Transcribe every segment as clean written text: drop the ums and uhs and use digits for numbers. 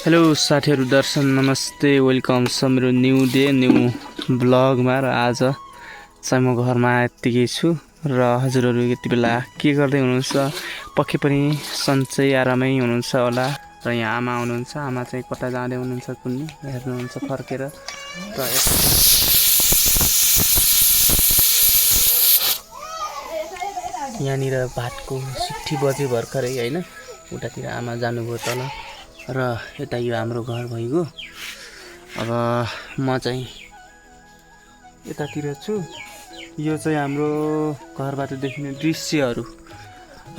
Hello साथीहरु, दर्शन नमस्ते, welcome छ मेरो न्यू डे न्यू ब्लगमा। र आज चाहिँ म घरमा यतिकै छु र हजुरहरु यति बेला के गर्दै हुनुहुन्छ? पक्कै पनि सन्चै आरामै हुनुहुन्छ होला। र यहाँ आमा हुनुहुन्छ, आमा चाहिँ कता जाँदै हुनुहुन्छ कुन्नी हेर्नुहुन्छ फर्केर। र यहाँनिर भातको सिट्ठी बज्यो भर्खरै हैन, उतातिर आमा जानुभयो तल र यता यो हाम्रो घर भइगयो। अब म चाहिँ यतातिर छु, यो चाहिँ हाम्रो घरबाट देखिने दृश्यहरू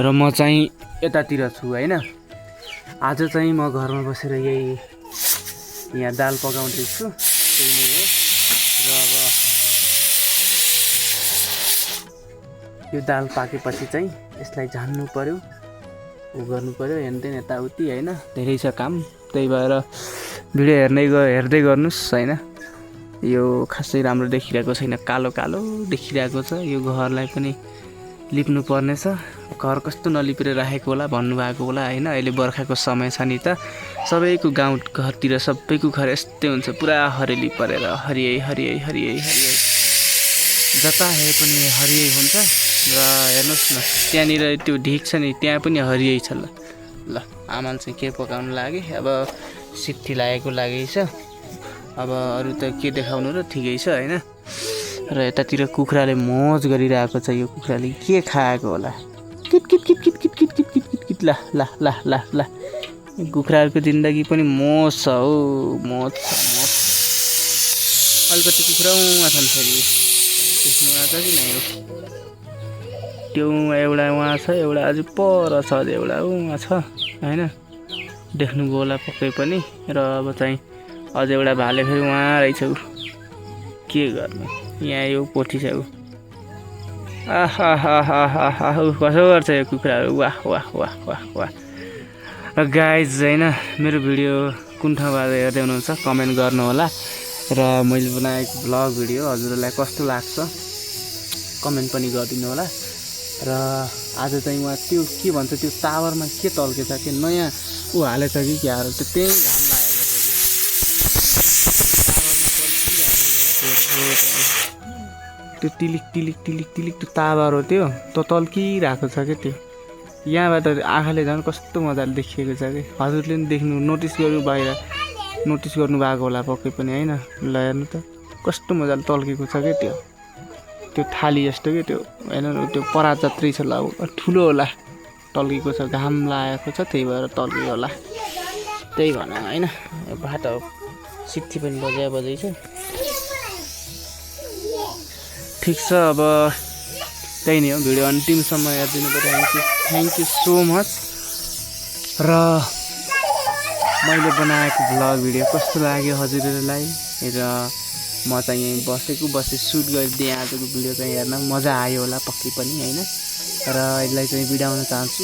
र म चाहिँ यतातिर छु हैन। आज चाहिँ म घरमा बसेर यही यहाँ दाल पकाउँदै छु, त्यही नै हो। र अब यो दाल पाकेपछि चाहिँ यसलाई झान्नु पर्यो, उ गर्नु पर्यो, हेनतेन यताउति हैन, धेरै छ काम। त्यही भएर भिडियो हेर्दै गर्नुस् हैन। यो खासै राम्रो देखिरहेको छैन, कालो कालो देखिरहेको छ। यो घरलाई पनि लिप्नु पर्नेछ। घर कस्तो नलिपेर राखेको होला भन्नुभएको होला हैन। अहिले बर्खाको समय छ नि त, सबैको गाउँ घरतिर सबैको घर यस्तै हुन्छ, पुरा हरियाली परेर हरियै हरियै हरियै हरियै जता हेरे पनि हरियै हुन्छ। र हेर्नुस् न, त्यहाँनिर त्यो ढिक छ नि, त्यहाँ पनि हरियै छ। ल आमाले चाहिँ के पकाउनु लागे, अब सिट्ठी लागेको लागेछ। अब अरू त के देखाउनु र, ठिकै छ हैन। र यतातिर कुखुराले मोज गरिरहेको छ। यो कुखुराले के खाएको होला, किट किट किट किट किट किट किट किट किट किट। ला ला ला ला ला, कुखुराहरूको जिन्दगी पनि मोज छ हो, मोज छ मोज। अलिकति कुखुरा उहाँ छन् फेरि, देख्नु आएको कि नै हो, त्यो एउटा उहाँ छ, एउटा अझै पर छ, अझै एउटा उहाँ छ हैन, देख्नुभयो होला पक्कै पनि। र अब चाहिँ अझै एउटा भाले फेरि उहाँ रहेछ, उ के गर्नु, यहाँ यो पोथी छ उ। आहा कसो गर्छ यो कुखुराहरू, वाह वाह वाह वाह वाह। र गाइज हैन, मेरो भिडियो कुन ठाउँबाट हेर्दै हुनुहुन्छ कमेन्ट गर्नु होला। र मैले बनाएको भ्लग भिडियो हजुरहरूलाई कस्तो लाग्छ कमेन्ट पनि गरिदिनु होला। र आज चाहिँ उहाँ त्यो के भन्छ, त्यो टावरमा के तल्केछ कि नयाँ ऊ हालेछ कि क्या हो, त्यही घाम लागेको छ। त्यो टिलिक टिलिक टिलिक टिलिक त्यो टावर हो, त्यो तल्किरहेको छ क्या। त्यो यहाँबाट आँखाले झन् कस्तो मजाले देखिएको छ कि, हजुरले पनि देख्नु, नोटिस गर्नु, बाहिर नोटिस गर्नुभएको होला पक्कै पनि हैन। ल हेर्नु त कस्तो मजाले तल्केको छ क्या, त्यो थाली जस्तो के त्यो हैन, त्यो परा जत्रै छ, ल ठुलो होला, तल्केको छ, घाम लागेको छ, त्यही भएर तल्केको होला, त्यही भन हैन। भात सिट्ठी पनि बजाइ छ, ठिक छ। अब त्यही नै हो, भिडियो अन्तिमसम्म हेरिदिनु पर्यो। Thank you so much. र मैले बनाएको भ्लग भिडियो कस्तो लाग्यो हजुरहरूलाई, र म चाहिँ यहीँ बसे सुट गरिदिएँ। आजको भिडियो चाहिँ हेर्न मजा आयो होला पक्कै पनि हैन। र यसलाई चाहिँ बिडाउन चाहन्छु।